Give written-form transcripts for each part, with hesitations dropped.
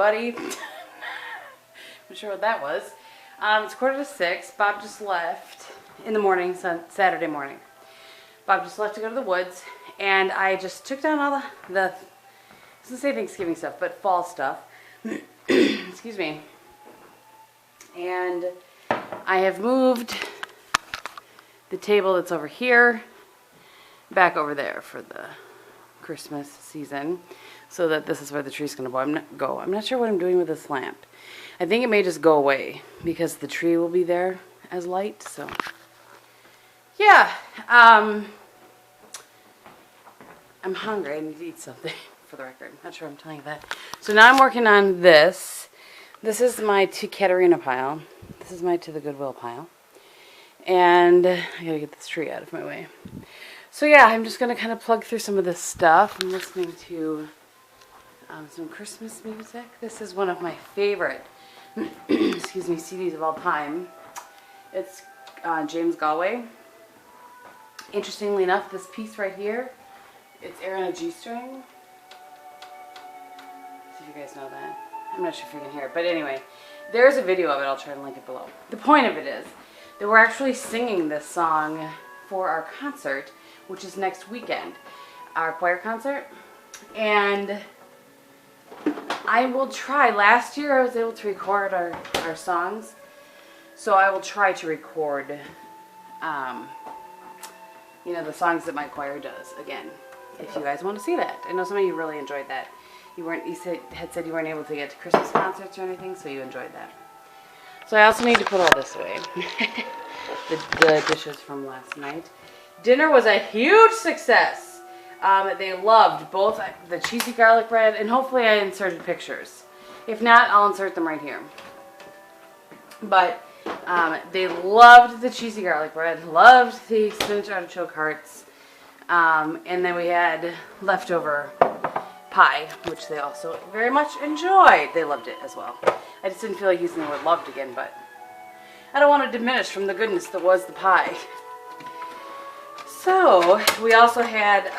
buddy. I'm sure what that was. It's 5:45. Bob just left in the morning, Saturday morning. Bob just left to go to the woods, and I just took down all the I was gonna say Thanksgiving stuff, but fall stuff. Excuse me. And I have moved the table that's over here back over there for the Christmas season, so that this is where the tree's gonna go. I'm not sure what I'm doing with this lamp. I think it may just go away because the tree will be there as light. So yeah, I'm hungry. I need to eat something. For the record, not sure I'm telling you that. So now I'm working on this. This is my to Katerina pile. This is my to the Goodwill pile. And I gotta get this tree out of my way. So yeah, I'm just gonna kind of plug through some of this stuff. I'm listening to some Christmas music. This is one of my favorite, excuse me, CDs of all time. It's James Galway. Interestingly enough, this piece right here, it's Aaron a G string. See if you guys know that. I'm not sure if you can hear it, but anyway, there's a video of it. I'll try to link it below. The point of it is that we're actually singing this song for our concert, which is next weekend, our choir concert. And I will try. Last year I was able to record our songs, so I will try to record, you know, the songs that my choir does again. If you guys want to see that, I know some of you really enjoyed that. You had said you weren't able to get to Christmas concerts or anything, so you enjoyed that. So I also need to put all this away. the dishes from last night. Dinner was a huge success. They loved both the cheesy garlic bread, and hopefully I inserted pictures. If not, I'll insert them right here. But they loved the cheesy garlic bread, loved the spinach artichoke hearts, and then we had leftover pie, which they also very much enjoyed. They loved it as well. I just didn't feel like using the word loved again, but I don't want to diminish from the goodness that was the pie. So we also had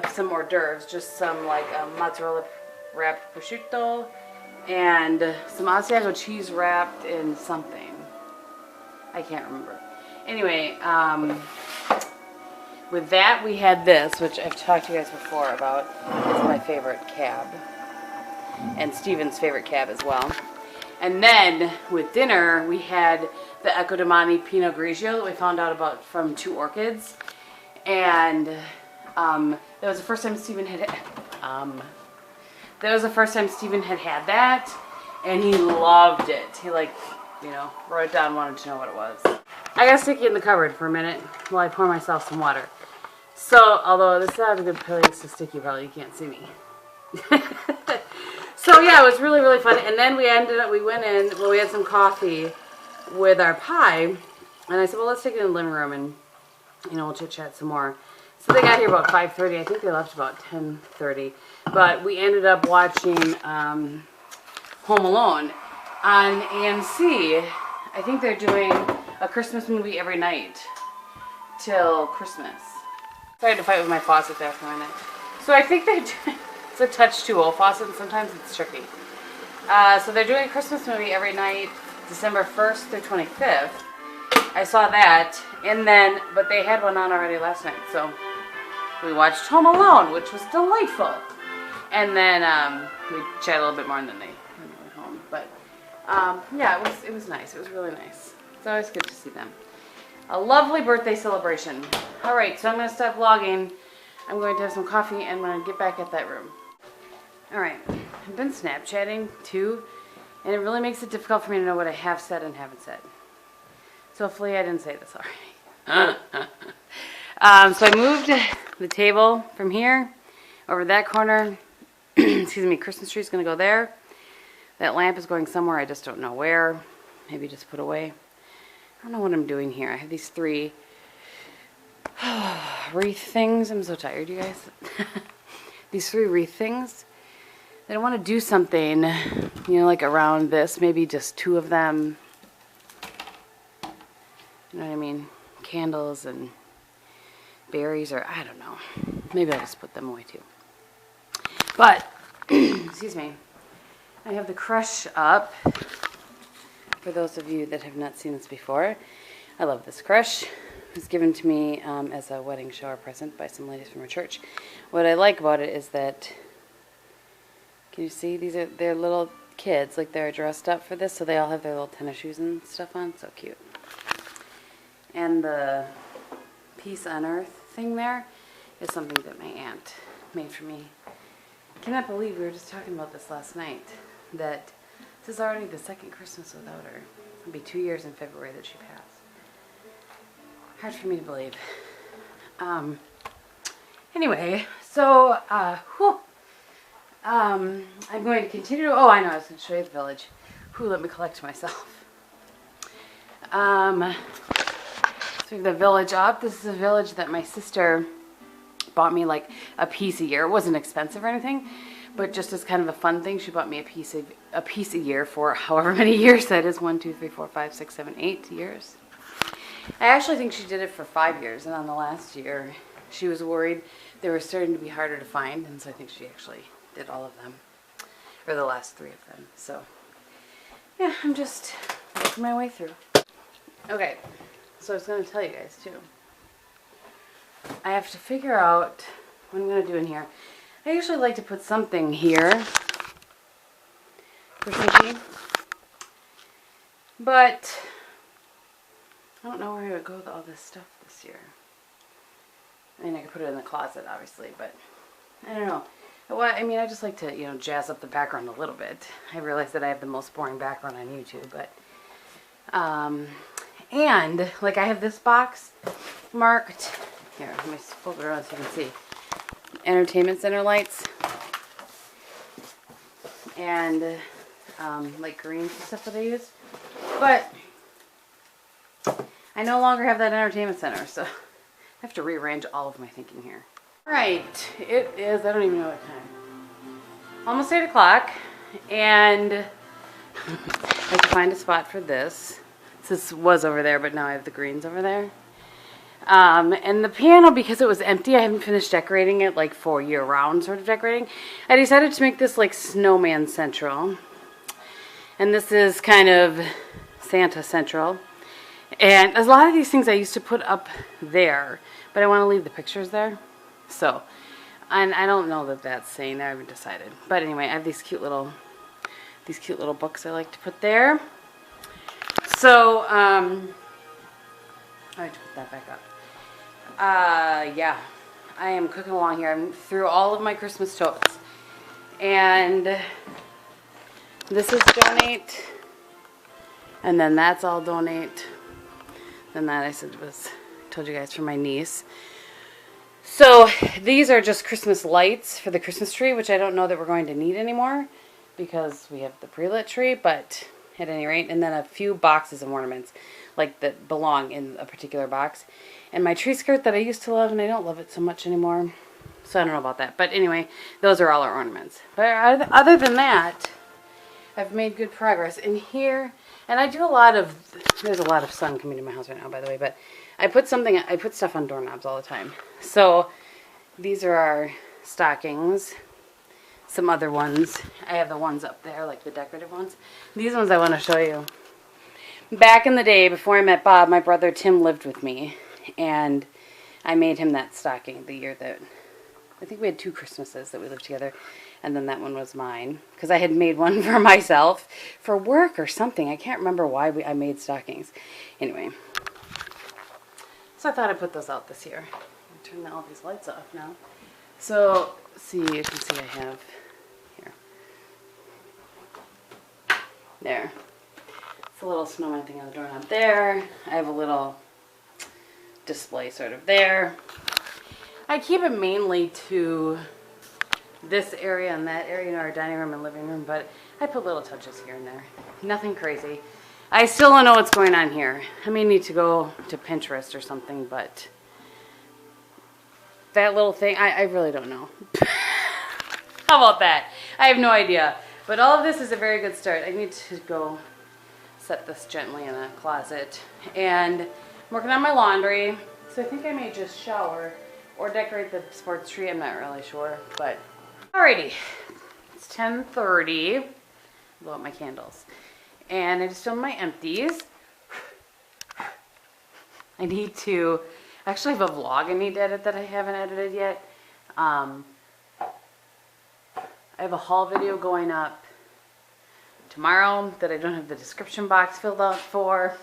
some hors d'oeuvres, just some like mozzarella wrapped prosciutto and some Asiago cheese wrapped in something. I can't remember. Anyway, with that, we had this, which I've talked to you guys before about. It's my favorite cab. And Steven's favorite cab as well. And then, with dinner, we had the Ecodemani Pinot Grigio that we found out about from Two Orchids. And that was the first time Steven had had that. And he loved it. He, like, you know, wrote it down, wanted to know what it was. I gotta stick it in the cupboard for a minute while I pour myself some water. So, although this is not a good place to stick you, probably you can't see me. So yeah, it was really, really fun. And then we went in, well, we had some coffee with our pie. And I said, well, let's take it in the living room and, you know, we'll chit-chat some more. So they got here about 5:30. I think they left about 10:30. But we ended up watching Home Alone on AMC. I think they're doing a Christmas movie every night till Christmas. Sorry to fight with my faucet there for a minute. So I think they're doing, it's a touch 2.0 faucet and sometimes it's tricky. So they're doing a Christmas movie every night, December 1st through 25th. I saw that, and then, but they had one on already last night, so we watched Home Alone, which was delightful. And then we chatted a little bit more, and then they went home. But yeah, it was nice. It was really nice. It's always good to see them. A lovely birthday celebration. All right, so I'm going to stop vlogging. I'm going to have some coffee, and I'm going to get back at that room. All right, I've been Snapchatting too, and it really makes it difficult for me to know what I have said and haven't said. So hopefully I didn't say this already. So I moved the table from here over that corner. Excuse me, Christmas tree's going to go there. That lamp is going somewhere, I just don't know where. Maybe just put away. I don't know what I'm doing here. I have these 3 wreath things. I'm so tired, you guys. These 3 wreath things. I want to do something, you know, like around this. Maybe just 2 of them. You know what I mean? Candles and berries, or I don't know. Maybe I'll just put them away too. But excuse me, I have the crush up. For those of you that have not seen this before, I love this crush. It was given to me as a wedding shower present by some ladies from our church. What I like about it is that, can you see, they're little kids, like they're dressed up for this, so they all have their little tennis shoes and stuff on. So cute. And the Peace on Earth thing there is something that my aunt made for me. I cannot believe we were just talking about this last night, that this is already the second Christmas without her. It'll be 2 years in February that she passed. Hard for me to believe. Anyway, so, I'm going to continue. Oh, I know, I was going to show you the village. Let me collect myself. So we have the village up. This is a village that my sister bought me like a piece a year. It wasn't expensive or anything, but just as kind of a fun thing, she bought me a piece a year for however many years that is. 1, 2, 3, 4, 5, 6, 7, 8 years. I actually think she did it for 5 years, and on the last year, she was worried they were starting to be harder to find, and so I think she actually did all of them, or the last 3 of them. So, yeah, I'm just working my way through. Okay, so I was going to tell you guys, too. I have to figure out what I'm going to do in here. I usually like to put something here for Sushi, but I don't know where I would go with all this stuff this year. I mean, I could put it in the closet, obviously, but I don't know. Well, I mean, I just like to, you know, jazz up the background a little bit. I realize that I have the most boring background on YouTube, but, and, like, I have this box marked, here, let me flip it around so you can see, entertainment center lights, and, like, green stuff that I use, but I no longer have that entertainment center, so I have to rearrange all of my thinking here. Right, it is, I don't even know what time. Almost 8 o'clock, and I have to find a spot for this. This was over there, but now I have the greens over there. And the piano, because it was empty, I haven't finished decorating it, like for year-round sort of decorating. I decided to make this like snowman central. And this is kind of Santa central. And a lot of these things I used to put up there, but I want to leave the pictures there. So, and I don't know that that's saying that, I haven't decided. But anyway, I have these cute little books I like to put there. So, I have to put that back up. Yeah, I am cooking along here. I'm through all of my Christmas totes. And this is donate. And then that's all donate. Then that I said was, told you guys, for my niece. So these are just Christmas lights for the Christmas tree, which I don't know that we're going to need anymore because we have the pre-lit tree, but at any rate, and then a few boxes of ornaments like that belong in a particular box. And my tree skirt that I used to love, and I don't love it so much anymore. So I don't know about that. But anyway, those are all our ornaments. But other than that, I've made good progress in here. And I do a lot of, there's a lot of sun coming to my house right now, by the way, but I put stuff on doorknobs all the time. So these are our stockings. Some other ones. I have the ones up there, like the decorative ones. These ones I want to show you. Back in the day, before I met Bob, my brother Tim lived with me. And I made him that stocking the year that, I think we had 2 Christmases that we lived together. And then that one was mine. Because I had made one for myself for work or something. I can't remember why I made stockings. Anyway. So I thought I'd put those out this year. Turn all these lights off now. So, see, you can see I have here. There. It's a little snowman thing on the doorknob there. I have a little display sort of there. I keep it mainly to this area and that area in our dining room and living room, but I put little touches here and there. Nothing crazy. I still don't know what's going on here. I may need to go to Pinterest or something, but that little thing, I really don't know. How about that? I have no idea. But all of this is a very good start. I need to go set this gently in a closet. And I'm working on my laundry. So I think I may just shower or decorate the sports tree. I'm not really sure. But alrighty. Let's 10:30. Blow up my candles. And I just filmed my empties. I need to, actually have a vlog I need to edit that I haven't edited yet. I have a haul video going up tomorrow that I don't have the description box filled out for.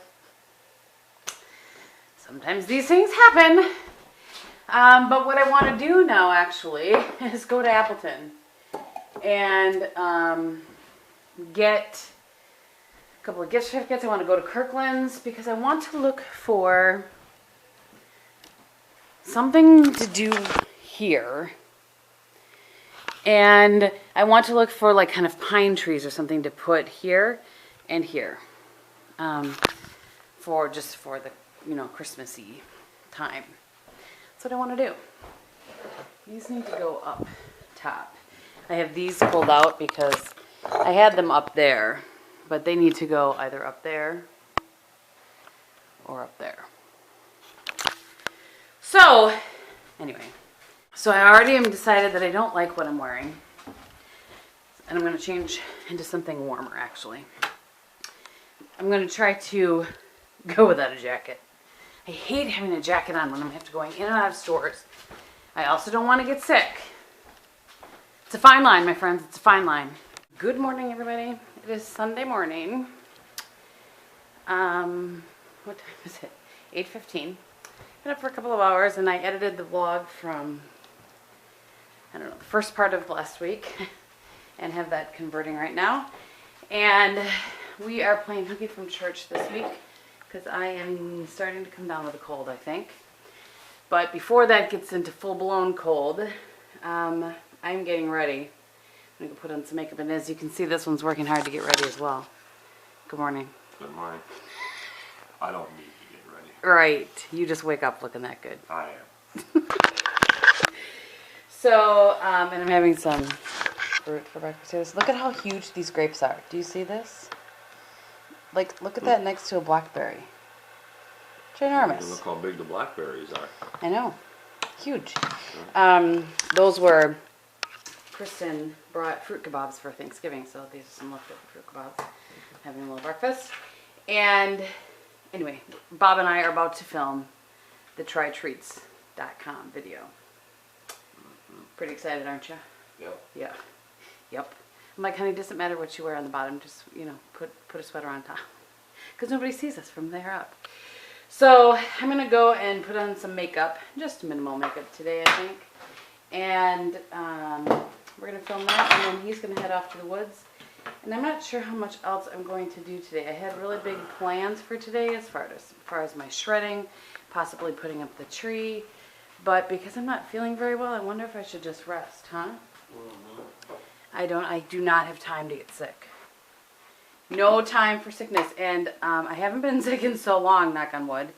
Sometimes these things happen. But what I want to do now actually is go to Appleton and get a couple of gift certificates. I want to go to Kirkland's because I want to look for something to do here. And I want to look for like kind of pine trees or something to put here and here. For the, you know, Christmassy time. That's what I want to do. These need to go up top. I have these pulled out because I had them up there, but they need to go either up there or up there. So, anyway. So I already am decided that I don't like what I'm wearing. And I'm going to change into something warmer, actually. I'm going to try to go without a jacket. I hate having a jacket on when I'm have to going in and out of stores. I also don't want to get sick. It's a fine line, my friends. It's a fine line. Good morning, everybody. It is Sunday morning. What time is it? 8:15. Been up for a couple of hours, and I edited the vlog from, I don't know, the first part of last week, and have that converting right now. And we are playing hooky from church this week, because I am starting to come down with a cold, I think. But before that gets into full-blown cold, I'm getting ready. I'm going to put on some makeup, and as you can see, this one's working hard to get ready as well. Good morning. Good morning. I don't need to get ready. Right. You just wake up looking that good. I am. So, and I'm having some fruit for breakfast. Look at how huge these grapes are. Do you see this? Like, look at that next to a blackberry. Ginormous. Look how big the blackberries are. I know. Huge. Those were, Kristin brought fruit kebabs for Thanksgiving, so these are some leftover fruit kebabs. Having a little breakfast. And anyway, Bob and I are about to film the trytreats.com video. Pretty excited, aren't you? Yep. Yeah. Yep. I'm like, honey, it doesn't matter what you wear on the bottom. Just, you know, put a sweater on top. Because nobody sees us from there up. So I'm going to go and put on some makeup. Just minimal makeup today, I think. And we're going to film that. And then he's going to head off to the woods. And I'm not sure how much else I'm going to do today. I had really big plans for today as far as my shredding. Possibly putting up the tree. But because I'm not feeling very well, I wonder if I should just rest, huh? I do not have time to get sick. No time for sickness. And I haven't been sick in so long, knock on wood,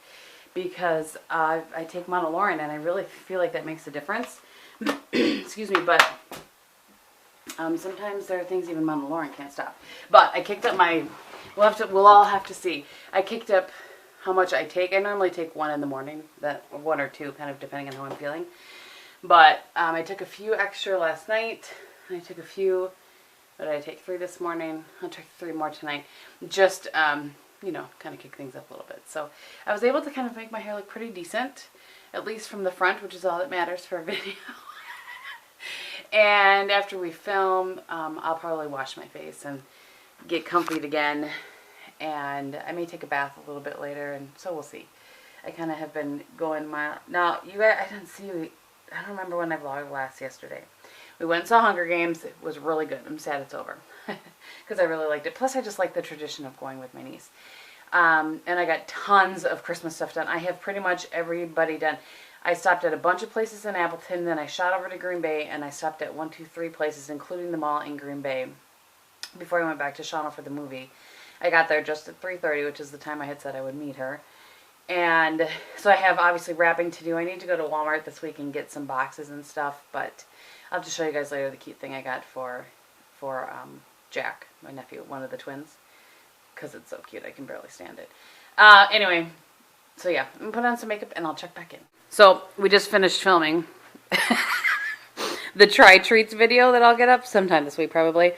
because I take Monolaurin, and I really feel like that makes a difference. Excuse me, but sometimes there are things even Monolaurin can't stop. But I kicked up my, we'll all have to see. I kicked up how much I take. I normally take one in the morning, one or two, kind of depending on how I'm feeling. But I took a few extra last night. I took a few, what did I take? 3 this morning. I'll take 3 more tonight. Just, you know, kind of kick things up a little bit. So I was able to kind of make my hair look pretty decent, at least from the front, which is all that matters for a video. And after we film, I'll probably wash my face and get comfied again. And I may take a bath a little bit later, and so we'll see. I kind of have been going mild. Now, you guys, I didn't see you. I don't remember when I vlogged last yesterday. We went and saw Hunger Games. It was really good. I'm sad it's over because I really liked it. Plus, I just like the tradition of going with my niece. And I got tons of Christmas stuff done. I have pretty much everybody done. I stopped at a bunch of places in Appleton, then I shot over to Green Bay, and I stopped at 1, 2, 3 places, including the mall in Green Bay, before I went back to Shawano for the movie. I got there just at 3:30, which is the time I had said I would meet her. And so I have obviously wrapping to do. I need to go to Walmart this week and get some boxes and stuff, but I'll have to show you guys later the cute thing I got for Jack, my nephew, one of the twins, because it's so cute. I can barely stand it. Anyway, so yeah, I'm going to put on some makeup and I'll check back in. So we just finished filming the try treats video that I'll get up sometime this week probably.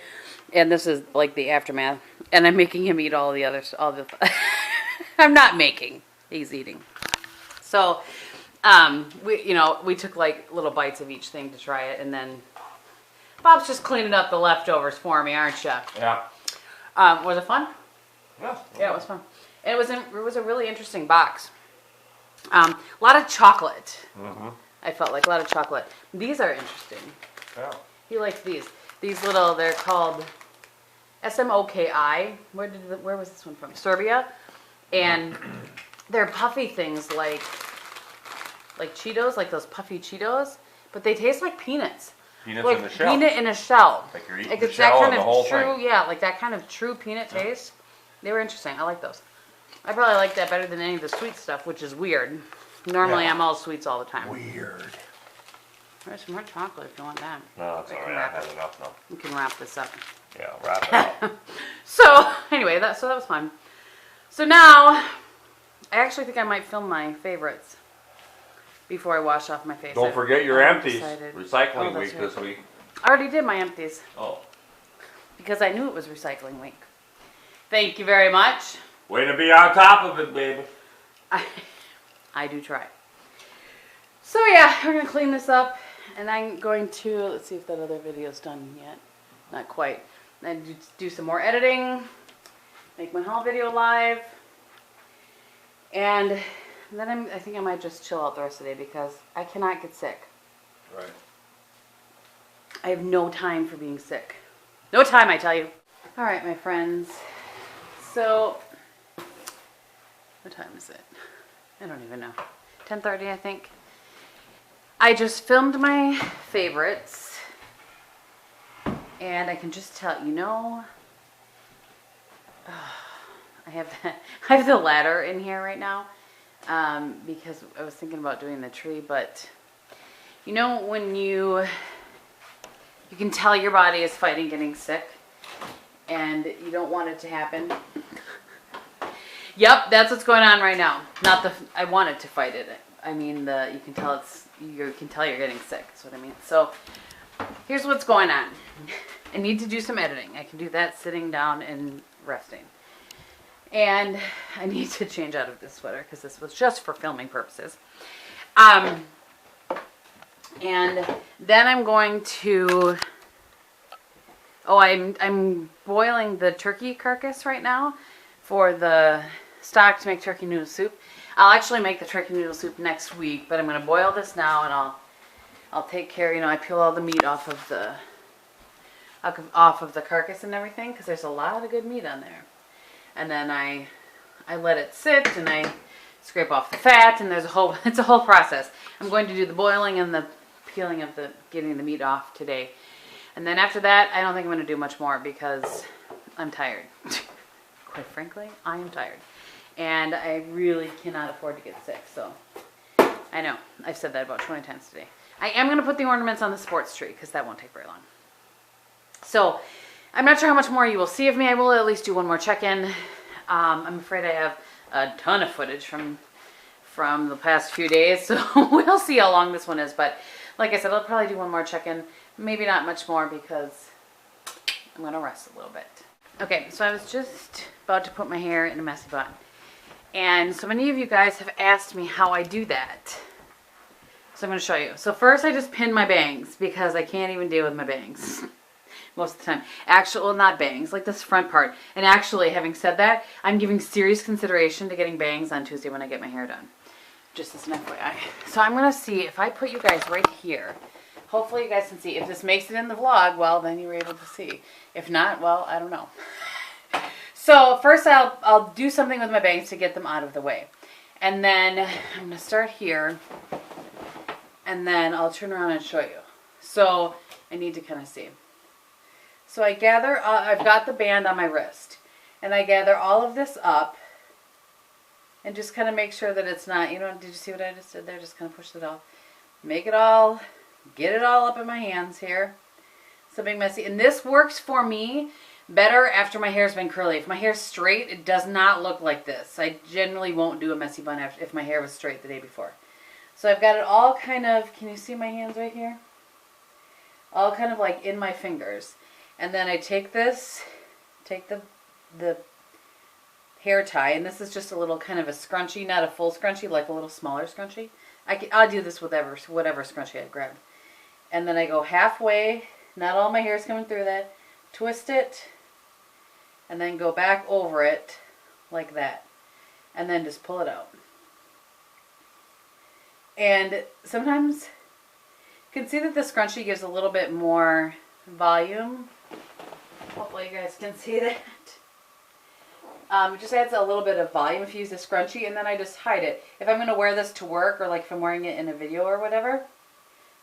And this is like the aftermath. And I'm making him eat all the others. I'm not making. He's eating. So, we took like little bites of each thing to try it, and then Bob's just cleaning up the leftovers for me, aren't you? Yeah. Was it fun? Yeah, it was fun. And it was a really interesting box. A lot of chocolate. Mm-hmm. I felt like a lot of chocolate. These are interesting. Yeah. He likes these. These little, they're called SMOKI. Where was this one from? Serbia. And they're puffy things like Cheetos, like those puffy Cheetos, but they taste like peanuts. Peanuts like in the shell. Peanut in a shell. Like you're eating Like the it's shell that and kind the whole of true, thing. yeah, like that kind of true peanut taste. They were interesting. I like those. I probably like that better than any of the sweet stuff, which is weird. Normally, Yeah. I'm all sweets all the time. Weird. There's some more chocolate if you want that. No, it's I can alright. wrap I've had enough now. You can wrap this up. Yeah, wrap it up. So, anyway, that was fun. So now, I actually think I might film my favorites before I wash off my face. Don't forget your I've empties. decided- Recycling Oh, week that's this right. week. I already did my empties Oh. because I knew it was recycling week. Thank you very much. Way to be on top of it, baby. I do try. So yeah, we're going to clean this up, and I'm going to, let's see if that other video's done yet. Not quite. Then do some more editing, make my haul video live, and then I think I might just chill out the rest of the day because I cannot get sick. Right. I have no time for being sick. No time, I tell you. All right, my friends. So, what time is it? I don't even know. 10:30, I think. I just filmed my favorites, and I can just tell, I have the ladder in here right now because I was thinking about doing the tree, but when you can tell your body is fighting getting sick, and you don't want it to happen. Yep, that's what's going on right now. I wanted to fight it. I mean, you can tell you're getting sick. That's what I mean. So, here's what's going on. I need to do some editing. I can do that sitting down and resting. And I need to change out of this sweater because this was just for filming purposes. And then I'm going to. Oh, I'm boiling the turkey carcass right now for the stock to make turkey noodle soup. I'll actually make the turkey noodle soup next week, but I'm going to boil this now, and I'll take care. I peel all the meat off of the carcass and everything because there's a lot of good meat on there. And then I let it sit, and I scrape off the fat, and it's a whole process. I'm going to do the boiling and the peeling of getting the meat off today. And then after that, I don't think I'm going to do much more because I'm tired. Quite frankly, I am tired. And I really cannot afford to get sick, so I know. I've said that about 20 times today. I am going to put the ornaments on the sports tree because that won't take very long. So I'm not sure how much more you will see of me. I will at least do one more check-in. I'm afraid I have a ton of footage from the past few days, so we'll see how long this one is. But like I said, I'll probably do one more check-in. Maybe not much more because I'm going to rest a little bit. Okay, so I was just about to put my hair in a messy bun. And so many of you guys have asked me how I do that. So I'm going to show you. So first I just pin my bangs because I can't even deal with my bangs most of the time. Actually, well, not bangs, like this front part. And actually, having said that, I'm giving serious consideration to getting bangs on Tuesday when I get my hair done. Just as an FYI. So I'm going to see if I put you guys right here. Hopefully you guys can see. If this makes it in the vlog, well, then you were able to see. If not, well, I don't know. So first I'll do something with my bangs to get them out of the way. And then I'm going to start here. And then I'll turn around and show you. So I need to kind of see. So I gather, I've got the band on my wrist. And I gather all of this up. And just kind of make sure that it's not, did you see what I just did there? Just kind of push it all. Make it all, get it all up in my hands here. Something messy. And this works for me better after my hair's been curly. If my hair's straight, it does not look like this. I generally won't do a messy bun if my hair was straight the day before. So I've got it all kind of, can you see my hands right here? all kind of like in my fingers. And then I take this, take the hair tie, and this is just a little kind of a scrunchie, not a full scrunchie, like a little smaller scrunchie. I'll do this with whatever scrunchie I grab. And then I go halfway, not all my hair is coming through that, twist it, and then go back over it like that. And then just pull it out. And sometimes you can see that the scrunchie gives a little bit more volume. Hopefully you guys can see that. It just adds a little bit of volume if you use the scrunchie, and then I just hide it. If I'm going to wear this to work, or like if I'm wearing it in a video or whatever,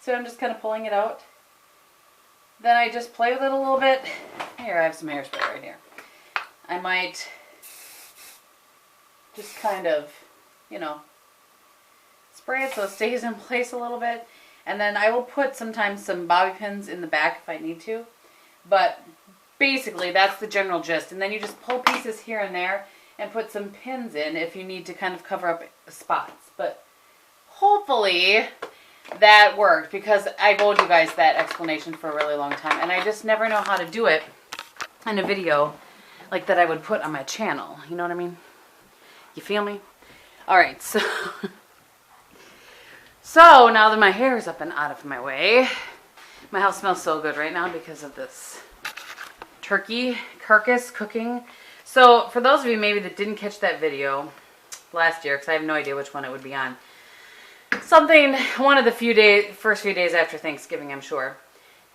so I'm just kind of pulling it out. Then I just play with it a little bit. Here, I have some hairspray right here. I might just kind of, you know, spray it so it stays in place a little bit. And then I will put sometimes some bobby pins in the back if I need to. But basically, that's the general gist. And then you just pull pieces here and there and put some pins in if you need to kind of cover up spots. But hopefully that worked, because I owed you guys that explanation for a really long time. And I just never know how to do it in a video like that I would put on my channel. You know what I mean? You feel me? Alright, so... So, now that my hair is up and out of my way, my house smells so good right now because of this turkey carcass cooking. So, for those of you maybe that didn't catch that video last year, because I have no idea which one it would be on, one of the first few days after Thanksgiving, I'm sure,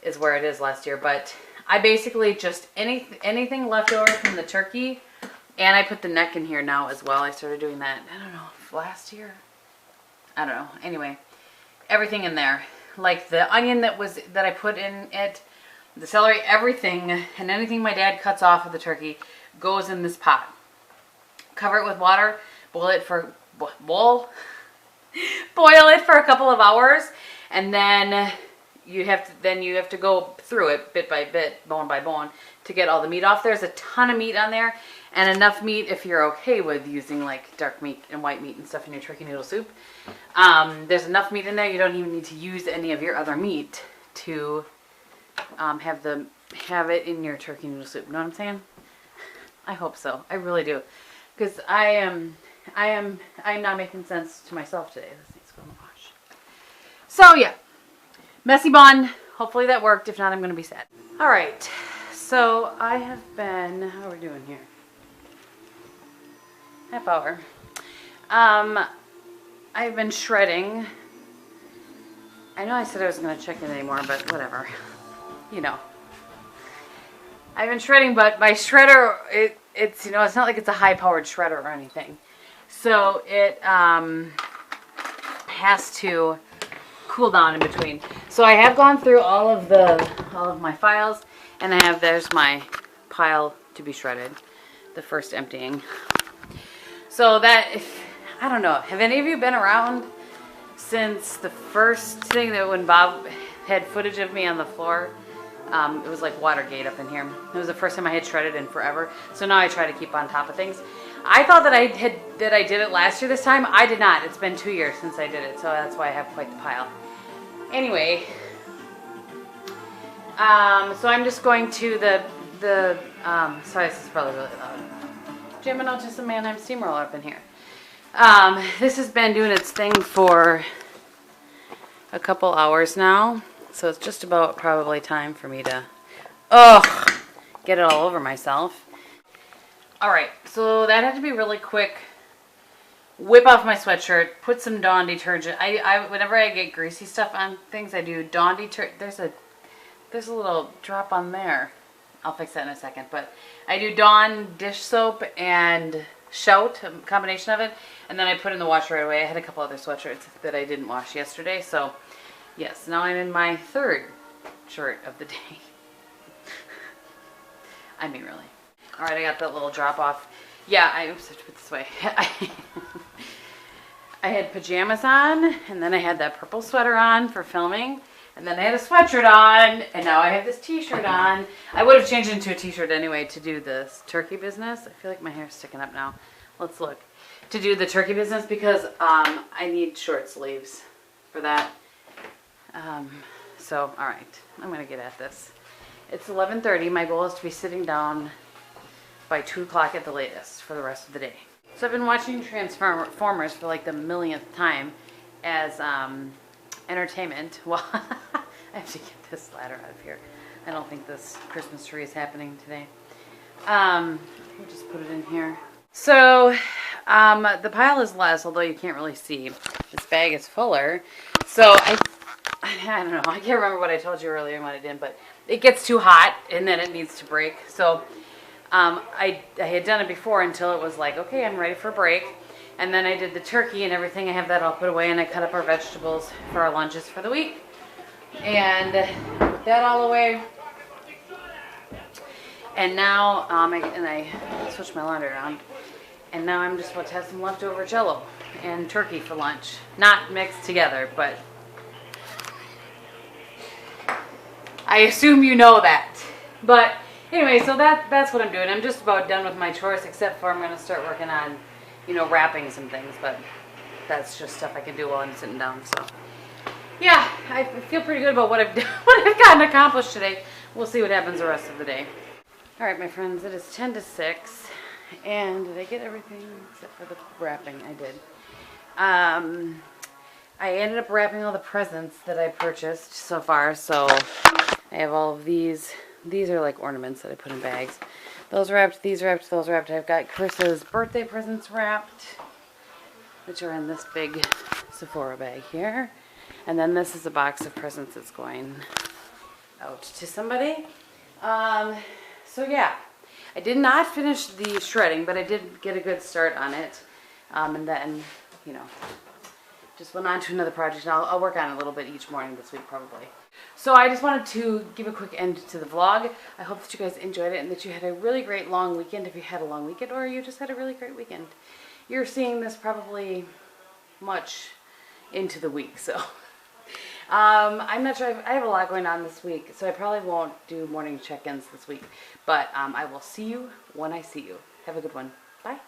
is where it is last year. But I basically just, anything left over from the turkey, and I put the neck in here now as well. I started doing that, I don't know, last year? I don't know. Anyway, everything in there. Like the onion that I put in it, the celery, everything, and anything my dad cuts off of the turkey goes in this pot. Cover it with water, boil it for a couple of hours, and then you have to go through it bit by bit, bone by bone, to get all the meat off. There's a ton of meat on there, and enough meat if you're okay with using like dark meat and white meat and stuff in your turkey noodle soup. There's enough meat in there. You don't even need to use any of your other meat to have it in your turkey noodle soup. You know what I'm saying? I hope so. I really do, because I am not making sense to myself today. This thing's going to wash. So yeah, messy bun. Hopefully that worked. If not, I'm going to be sad. All right. So I have been. How are we doing here? Half hour. I've been shredding. I know I said I wasn't going to check in anymore, but whatever. You know. I've been shredding, but my shredder, it's you know, it's not like it's a high-powered shredder or anything. So it has to cool down in between. So I have gone through all of my files, and there's my pile to be shredded, the first emptying. So I don't know, have any of you been around since the first thing that when Bob had footage of me on the floor? It was like Watergate up in here. It was the first time I had shredded in forever. So now I try to keep on top of things. I thought that I did it last year this time. I did not. It's been 2 years since I did it, so that's why I have quite the pile. Anyway, so I'm just going to sorry, this is probably really loud. Gehm and just a Mannheim steamroller up in here. This has been doing its thing for a couple hours now, so it's just about probably time for me to get it all over myself. Alright, so that had to be really quick. Whip off my sweatshirt, put some Dawn detergent. Whenever I get greasy stuff on things, I do Dawn detergent. There's a little drop on there. I'll fix that in a second. But I do Dawn dish soap and Shout, a combination of it, and then I put in the washer right away. I had a couple other sweatshirts that I didn't wash yesterday, so yes, now I'm in my third shirt of the day. I mean, really. All right, I got that little drop off. Yeah, I have to put this way. I had pajamas on, and then I had that purple sweater on for filming, and then I had a sweatshirt on, and now I have this t-shirt on. I would have changed into a t-shirt anyway to do this turkey business. I feel like my hair's sticking up now. Let's look. To do the turkey business because I need short sleeves for that. So, all right, I'm going to get at this. It's 11:30. My goal is to be sitting down by 2 o'clock at the latest for the rest of the day. So I've been watching Transformers for like the millionth time as entertainment. Well, I have to get this ladder out of here. I don't think this Christmas tree is happening today. We'll just put it in here. So the pile is less, although you can't really see. This bag is fuller. So I don't know. I can't remember what I told you earlier and what I didn't, but it gets too hot and then it needs to break. So I had done it before until it was like, okay, I'm ready for a break. And then I did the turkey and everything. I have that all put away, and I cut up our vegetables for our lunches for the week. And put that all away. And now, I switched my laundry around. And now I'm just about to have some leftover Jell-O and turkey for lunch. Not mixed together, but I assume you know that. But anyway, so that's what I'm doing. I'm just about done with my chores, except for I'm going to start working on, wrapping some things. But that's just stuff I can do while I'm sitting down. So yeah, I feel pretty good about what I've done, what I've gotten accomplished today. We'll see what happens the rest of the day. All right, my friends, it is 10 to 6. And did I get everything except for the wrapping? I did. I ended up wrapping all the presents that I purchased so far. So I have all of these. These are like ornaments that I put in bags. Those wrapped, these wrapped, those wrapped. I've got Chris's birthday presents wrapped, which are in this big Sephora bag here. And then this is a box of presents that's going out to somebody. So yeah, I did not finish the shredding, but I did get a good start on it. And then, just went on to another project, and I'll work on it a little bit each morning this week probably. So I just wanted to give a quick end to the vlog. I hope that you guys enjoyed it and that you had a really great long weekend if you had a long weekend, or you just had a really great weekend. You're seeing this probably much into the week, so I'm not sure. I have a lot going on this week, so I probably won't do morning check-ins this week, but I will see you when I see you. Have a good one. Bye.